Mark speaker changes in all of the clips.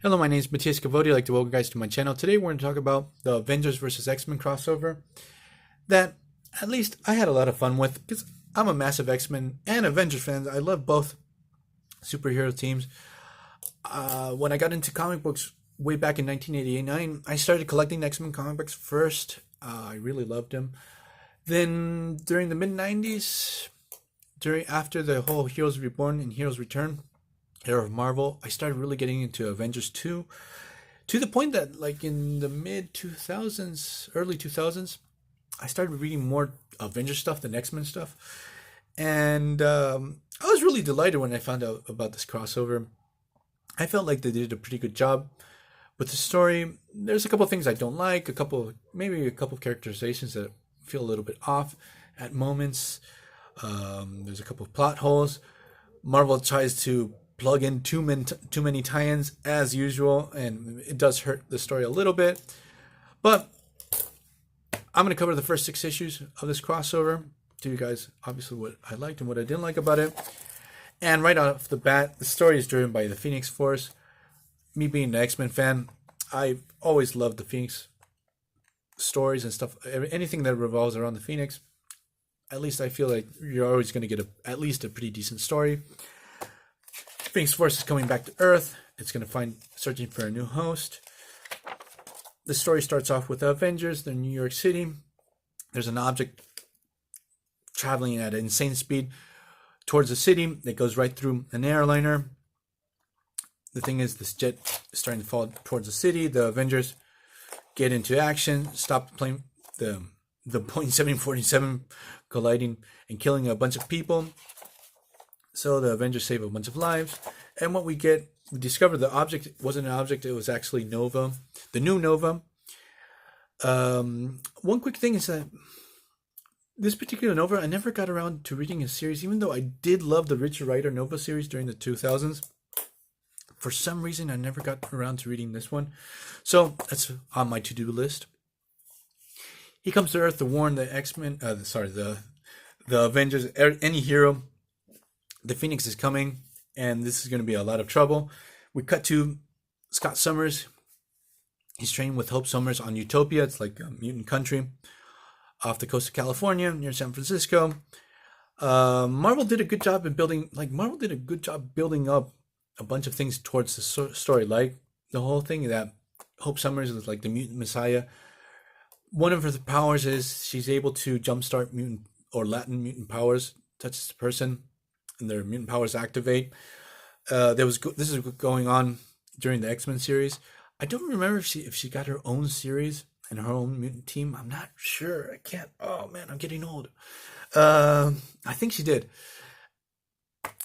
Speaker 1: Hello, my name is Matthias Cavodi. I'd like to welcome you guys to my channel. Today we're going to talk about the Avengers versus X-Men crossover that at least I had a lot of fun with because I'm a massive X-Men and Avengers fan. I love both superhero teams. When I got into comic books way back in 1989, I started collecting X-Men comic books first. I really loved them. Then during the mid-90s, after the whole Heroes Reborn and Heroes Return era of Marvel, I started really getting into Avengers 2 to the point that like in the mid 2000s, early 2000s, I started reading more Avengers stuff than X-Men stuff. And I was really delighted when I found out about this crossover. I felt like they did a pretty good job with the story. There's a couple of things I don't like, maybe a couple of characterizations that feel a little bit off at moments. There's a couple of plot holes. Marvel tries to plug in too many tie-ins as usual, and it does hurt the story a little bit. But I'm going to cover the first 6 issues of this crossover to you guys, obviously what I liked and what I didn't like about it. And right off the bat, the story is driven by the Phoenix Force. Me being an X-Men fan, I've always loved the Phoenix stories and stuff. Anything that revolves around the Phoenix, at least I feel like you're always going to get at least a pretty decent story. Phoenix Force is coming back to Earth. It's going to searching for a new host. The story starts off with the Avengers. They're in New York City. There's an object traveling at an insane speed towards the city. It goes right through an airliner. The thing is, this jet is starting to fall towards the city. The Avengers get into action, stop the plane, the Boeing 747 colliding and killing a bunch of people. So the Avengers save a bunch of lives. And what we discover the object wasn't an object, it was actually Nova, the new Nova. One quick thing is that this particular Nova, I never got around to reading a series, even though I did love the Richard Rider Nova series during the 2000s. For some reason, I never got around to reading this one. So that's on my to-do list. He comes to Earth to warn the X-Men, the Avengers, any hero. The Phoenix is coming, and this is going to be a lot of trouble. We cut to Scott Summers. He's training with Hope Summers on Utopia. It's like a mutant country off the coast of California, near San Francisco. Marvel did a good job in building up a bunch of things towards the story, like the whole thing that Hope Summers is like the mutant messiah. One of her powers is she's able to jumpstart mutant or Latin mutant powers, touches the person, and their mutant powers activate. This is going on during the X-Men series. I don't remember if she got her own series and her own mutant team. I'm not sure. I can't. Oh man, I'm getting old. I think she did.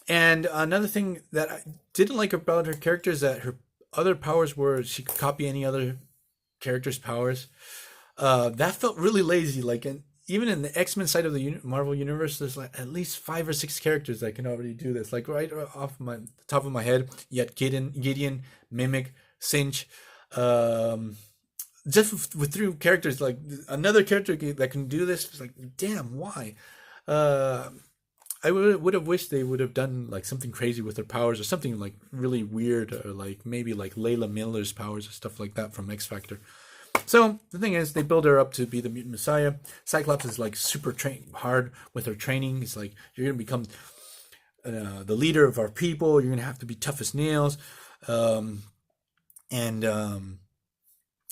Speaker 1: And another thing that I didn't like about her character is that her other powers were she could copy any other character's powers. That felt really lazy. Even in the X-Men side of the Marvel universe, there's like at least 5 or 6 characters that can already do this. Like right off my top of my head, you got Gideon, Mimic, Cinch. Just with 3 characters, like another character that can do this. It's like, damn, why? I would have wished they would have done like something crazy with their powers or something like really weird, or like maybe like Layla Miller's powers or stuff like that from X Factor. So the thing is, they build her up to be the mutant messiah. Cyclops is like super hard with her training. He's like, you're gonna become the leader of our people. You're gonna have to be tough as nails, and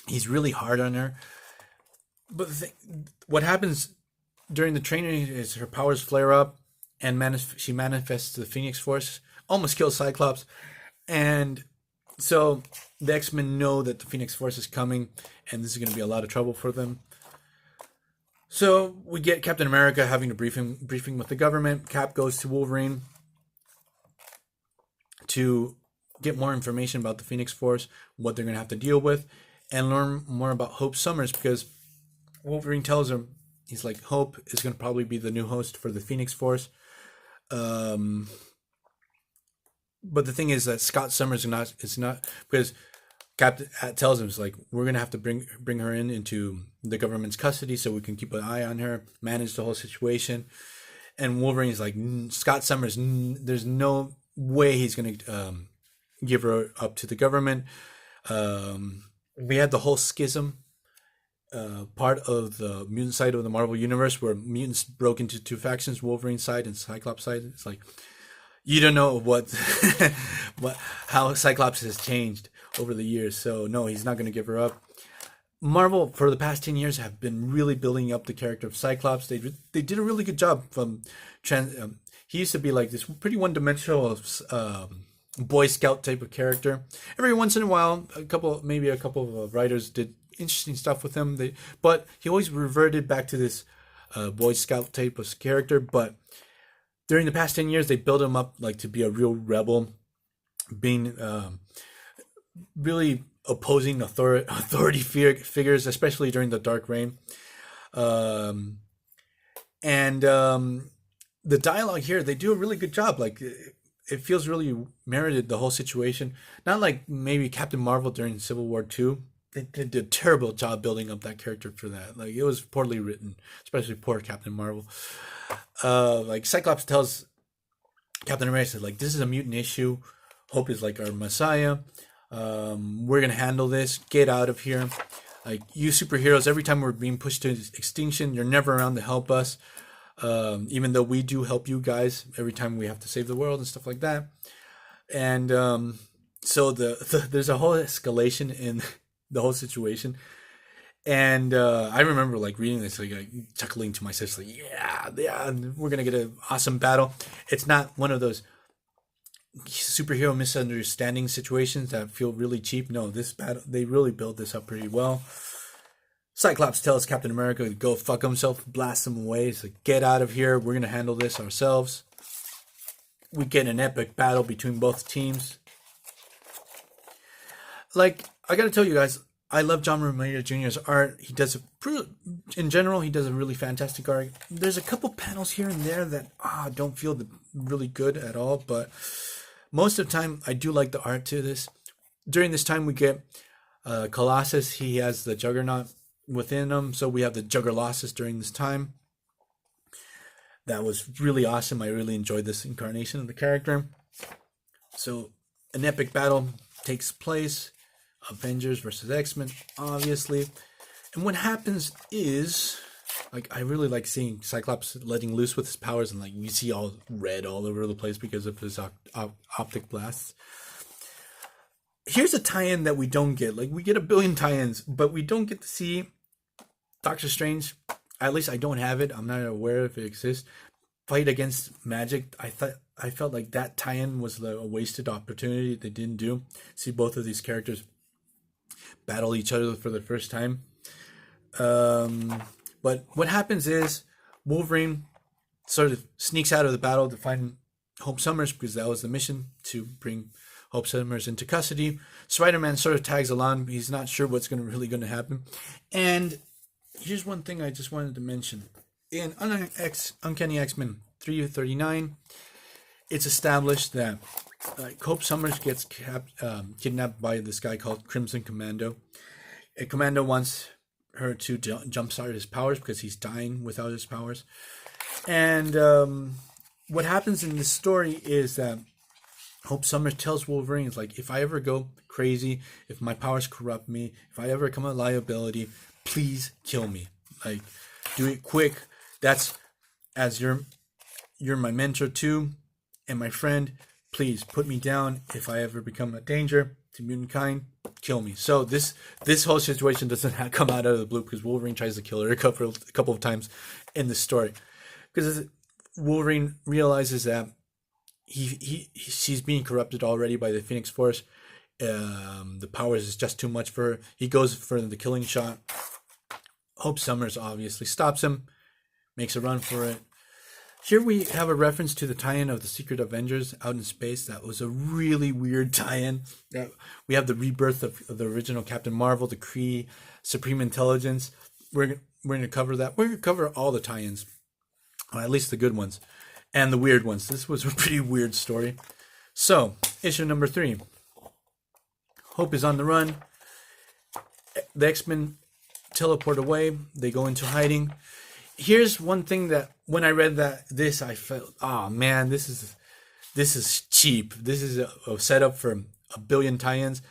Speaker 1: he's really hard on her. But what happens during the training is her powers flare up, and she manifests the Phoenix Force, almost kills Cyclops, and so the X-Men know that the Phoenix Force is coming, and this is going to be a lot of trouble for them. So we get Captain America having a briefing with the government. Cap goes to Wolverine to get more information about the Phoenix Force, what they're going to have to deal with, and learn more about Hope Summers, because Wolverine tells him, he's like, Hope is going to probably be the new host for the Phoenix Force. But the thing is that Scott Summers is not because Captain tells him, it's like, we're gonna have to bring her into the government's custody so we can keep an eye on her, manage the whole situation. And Wolverine's like, Scott Summers, there's no way he's gonna give her up to the government. We had the whole schism part of the mutant side of the Marvel universe where mutants broke into two factions, Wolverine side and Cyclops side. It's like you don't know what, how Cyclops has changed over the years. So no, he's not going to give her up. Marvel for the past 10 years have been really building up the character of Cyclops. They did a really good job from he used to be like this pretty one-dimensional Boy Scout type of character. Every once in a while, maybe a couple of writers did interesting stuff with him. But he always reverted back to this Boy Scout type of character. But during the past 10 years, they built him up like to be a real rebel, being really opposing authority figures, especially during the Dark Reign. And the dialogue here, they do a really good job. Like it feels really merited, the whole situation. Not like maybe Captain Marvel during Civil War II. They did a terrible job building up that character for that. Like it was poorly written, especially poor Captain Marvel. Like Cyclops tells Captain America, like, this is a mutant issue. Hope is like our messiah. We're gonna handle this. Get out of here. Like, you superheroes, every time we're being pushed to extinction, you're never around to help us. Even though we do help you guys every time we have to save the world and stuff like that. And so there's a whole escalation in the whole situation. And I remember like reading this, like chuckling to myself, like, yeah, we're gonna get an awesome battle. It's not one of those superhero misunderstanding situations that feel really cheap. No, this battle, they really build this up pretty well. Cyclops tells Captain America to go fuck himself, blast him away. He's like, get out of here. We're gonna handle this ourselves. We get an epic battle between both teams. Like, I gotta tell you guys, I love John Romita Jr.'s art. He does in general, he does a really fantastic art. There's a couple panels here and there that don't feel really good at all, but most of the time, I do like the art to this. During this time, we get Colossus. He has the Juggernaut within him, so we have the Juggerlossus during this time. That was really awesome. I really enjoyed this incarnation of the character. So an epic battle takes place. Avengers versus X-Men, obviously. And what happens is, like, I really like seeing Cyclops letting loose with his powers, and like you see all red all over the place because of his optic blasts. Here's a tie-in that we don't get. Like, we get a billion tie-ins, but we don't get to see Doctor Strange. At least I don't have it. I'm not aware if it exists. Fight against magic. I felt like that tie-in was a wasted opportunity. They didn't do. See both of these characters battle each other for the first time. But what happens is Wolverine sort of sneaks out of the battle to find Hope Summers, because that was the mission, to bring Hope Summers into custody. Spider-Man sort of tags along. He's not sure what's really going to happen. And here's one thing I just wanted to mention. In Uncanny X-Men 339, it's established that Hope Summers gets kidnapped by this guy called Crimson Commando. And Commando wants her to jumpstart his powers because he's dying without his powers. And what happens in this story is that Hope Summers tells Wolverine, it's like, if I ever go crazy, if my powers corrupt me, if I ever become a liability, please kill me. Like, do it quick. That's, as you're my mentor too, and my friend, please put me down. If I ever become a danger to mutant kind, kill me. So this whole situation doesn't come out of the blue, because Wolverine tries to kill her a couple of times in the story, because Wolverine realizes that she's being corrupted already by the Phoenix Force. The powers is just too much for her. He goes for the killing shot. Hope Summers obviously stops him, makes a run for it. Here we have a reference to the tie-in of the Secret Avengers out in space. That was a really weird tie-in. We have the rebirth of the original Captain Marvel, the Kree, Supreme Intelligence. We're going to cover that. We're going to cover all the tie-ins, or at least the good ones, and the weird ones. This was a pretty weird story. So, issue number 3. Hope is on the run. The X-Men teleport away. They go into hiding. Here's one thing that when I read this, I felt, oh man, this is cheap. This is a setup for a billion tie-ins.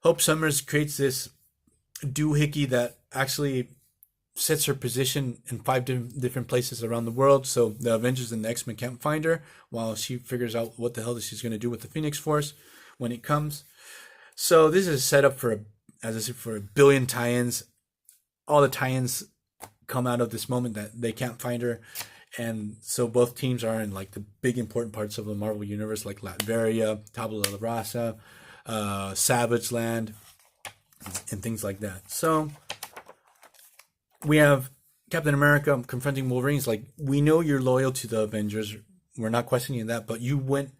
Speaker 1: Hope Summers creates this doohickey that actually sets her position in 5 different places around the world, so the Avengers and the X-Men can't find her while she figures out what the hell she's going to do with the Phoenix Force when it comes. So this is set up for, as I said, for a billion tie-ins. All the tie-ins come out of this moment that they can't find her, and so both teams are in like the big important parts of the Marvel universe, like Latveria, Tabula Rasa, Savage Land, and things like that. So we have Captain America confronting Wolverine. It's like, we know you're loyal to the Avengers. We're not questioning that, but you went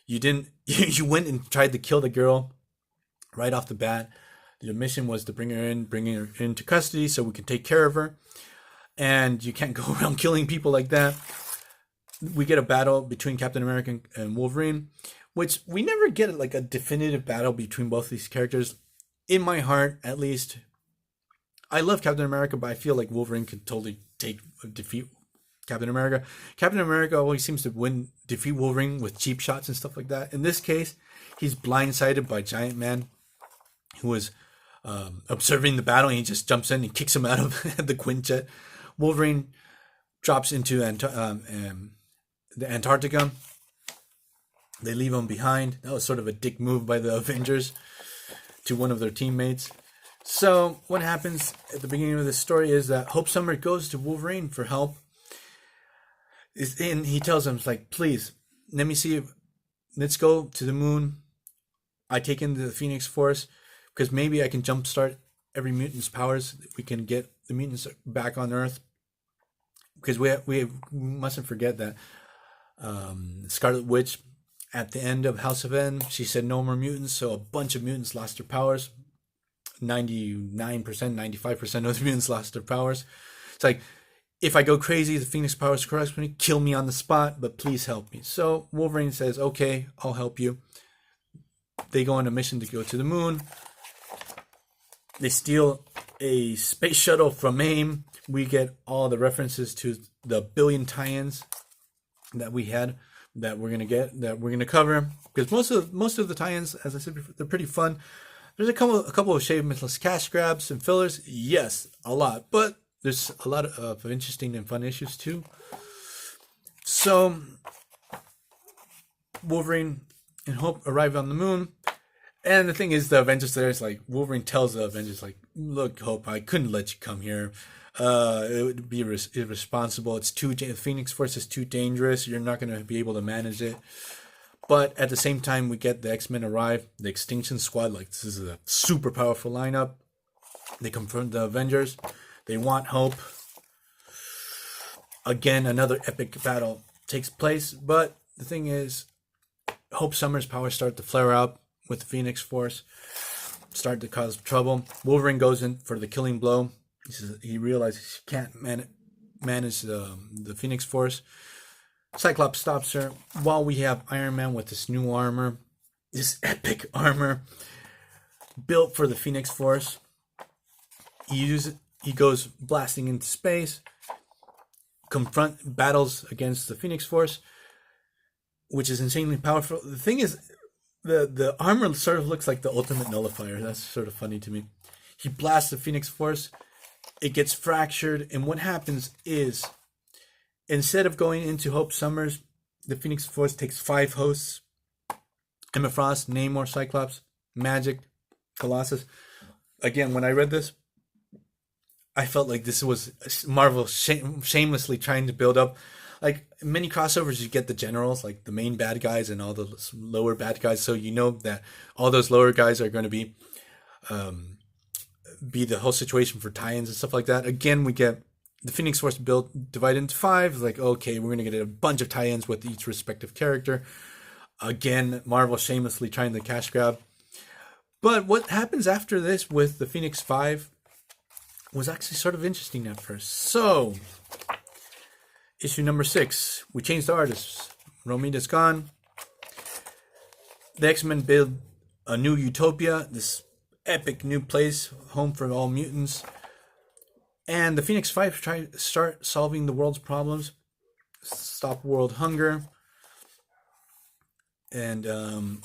Speaker 1: and tried to kill the girl right off the bat. The mission was to bring her into custody so we can take care of her. And you can't go around killing people like that. We get a battle between Captain America and Wolverine, which we never get like a definitive battle between both these characters. In my heart, at least, I love Captain America, but I feel like Wolverine could totally defeat Captain America. Captain America always seems to defeat Wolverine with cheap shots and stuff like that. In this case, he's blindsided by Giant Man, who is observing the battle, and he just jumps in and kicks him out of the Quinjet. Wolverine drops into the Antarctica. They leave him behind. That was sort of a dick move by the Avengers to one of their teammates. So what happens at the beginning of this story is that Hope Summer goes to Wolverine for help. And he tells him, it's like, please, let's go to the moon. I take in the Phoenix Force because maybe I can jumpstart every mutant's powers. We can get the mutants back on Earth. Because we mustn't forget that Scarlet Witch, at the end of House of M, she said no more mutants, so a bunch of mutants lost their powers. 99%, 95% of the mutants lost their powers. It's like, if I go crazy, the Phoenix powers corrupt me, kill me on the spot, but please help me. So Wolverine says, okay, I'll help you. They go on a mission to go to the moon. They steal a space shuttle from AIM. We get all the references to the billion tie-ins that we had, that we're gonna cover, because most of the tie-ins, as I said before, they're pretty fun. There's a couple of shameless cash grabs and fillers, yes, a lot, but there's a lot of interesting and fun issues too. So Wolverine and Hope arrive on the moon, and the thing is, the Avengers there is like, Wolverine tells the Avengers, like, look, Hope, I couldn't let you come here. It would be irresponsible. The Phoenix Force is too dangerous. You're not going to be able to manage it. But at the same time, we get the X-Men arrive, the Extinction Squad. Like, this is a super powerful lineup. They confront the Avengers. They want Hope. Again, another epic battle takes place. But the thing is, Hope Summer's powers start to flare up with the Phoenix Force, start to cause trouble. Wolverine goes in for the killing blow. He realizes he can't manage the Phoenix Force. Cyclops stops her, while we have Iron Man with this new armor, this epic armor built for the Phoenix Force. He goes blasting into space, battles against the Phoenix Force, which is insanely powerful. The thing is, the armor sort of looks like the ultimate nullifier. That's sort of funny to me. He blasts the Phoenix Force. It gets fractured, and what happens is, instead of going into Hope Summers, the Phoenix Force takes 5 hosts: Emma Frost, Namor, Cyclops, Magic, Colossus. Again, when I read this, I felt like this was Marvel shamelessly trying to build up. Like, many crossovers, you get the generals, like the main bad guys and all the lower bad guys, so you know that all those lower guys are going to be the whole situation for tie-ins and stuff like that. Again, we get the Phoenix Force divided into 5. It's like, okay, we're going to get a bunch of tie-ins with each respective character. Again, Marvel shamelessly trying to cash grab. But what happens after this with the Phoenix 5 was actually sort of interesting at first. So, issue number 6, we changed the artists. Romita's gone. The X-Men build a new utopia, this epic new place, home for all mutants. And the Phoenix 5 start solving the world's problems, stop world hunger, and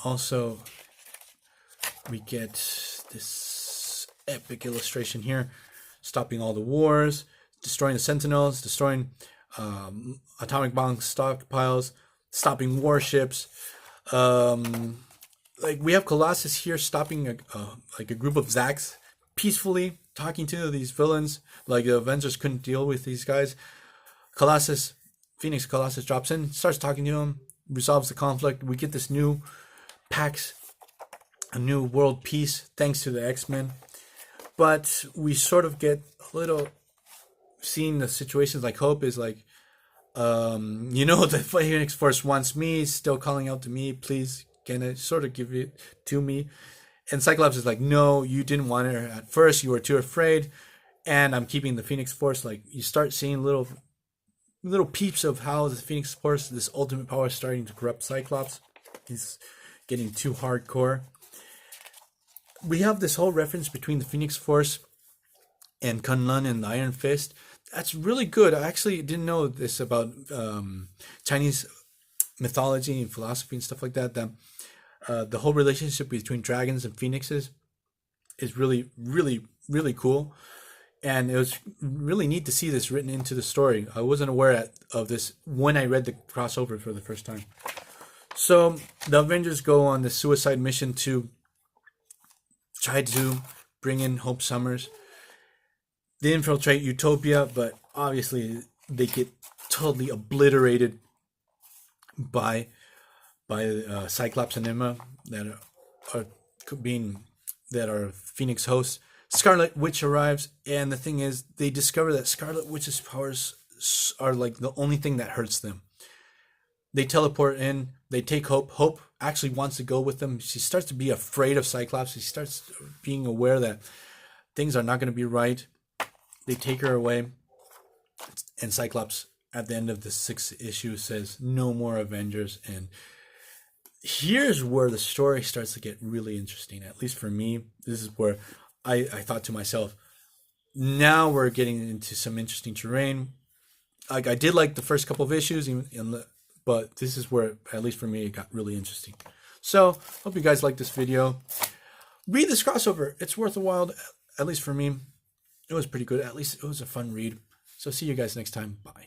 Speaker 1: also we get this epic illustration here, stopping all the wars, destroying the Sentinels, destroying atomic bomb stockpiles, stopping warships. Like we have Colossus here stopping a group of Zags peacefully, talking to these villains. Like the Avengers couldn't deal with these guys. Phoenix Colossus drops in, starts talking to him, resolves the conflict. We get this new Pax, a new world peace thanks to the X-Men. But we sort of get a little, seeing the situations like Hope is like, the Phoenix Force wants me, still calling out to me, please, can it sort of give it to me? And Cyclops is like, no, you didn't want it at first, you were too afraid, and I'm keeping the Phoenix Force. Like, you start seeing little peeps of how the Phoenix Force, this ultimate power, is starting to corrupt Cyclops. He's getting too hardcore. We have this whole reference between the Phoenix Force and Kunlun and the Iron Fist. That's really good. I actually didn't know this about Chinese mythology and philosophy and stuff like that. The whole relationship between dragons and phoenixes is really, really, really cool. And it was really neat to see this written into the story. I wasn't aware of this when I read the crossover for the first time. So the Avengers go on this suicide mission to try to bring in Hope Summers. They infiltrate Utopia, but obviously they get totally obliterated by Cyclops and Emma that are Phoenix hosts. Scarlet Witch arrives, and the thing is, they discover that Scarlet Witch's powers are like the only thing that hurts them. They teleport in, they take Hope. Hope actually wants to go with them. She starts to be afraid of Cyclops. She starts being aware that things are not going to be right. They take her away, and Cyclops, at the end of the 6th issue, says, no more Avengers. And here's where the story starts to get really interesting. At least for me, this is where I thought to myself, now we're getting into some interesting terrain. Like, I did like the first couple of issues, but this is where, at least for me, it got really interesting. So, hope you guys like this video. Read this crossover. It's worth a while, at least for me. It was pretty good. At least it was a fun read. So see you guys next time. Bye.